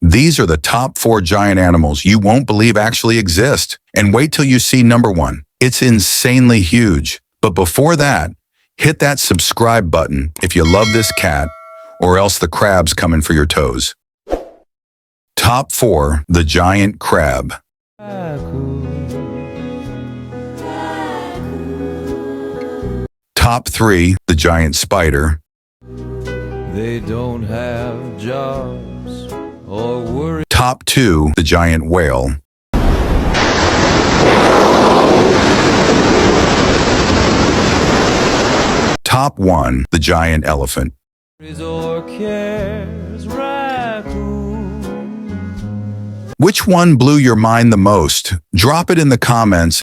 These are the top 4 giant animals you won't believe actually exist. And wait till you see number 1. It's insanely huge. But before that, hit that subscribe button if you love this cat, or else the crab's coming for your toes. Top 4. The giant crab. Top 3. The giant spider. They don't have jobs or worry. Top 2. The giant whale. Top 1. The giant elephant. Or cares, raccoon. Which one blew your mind the most? Drop it in the comments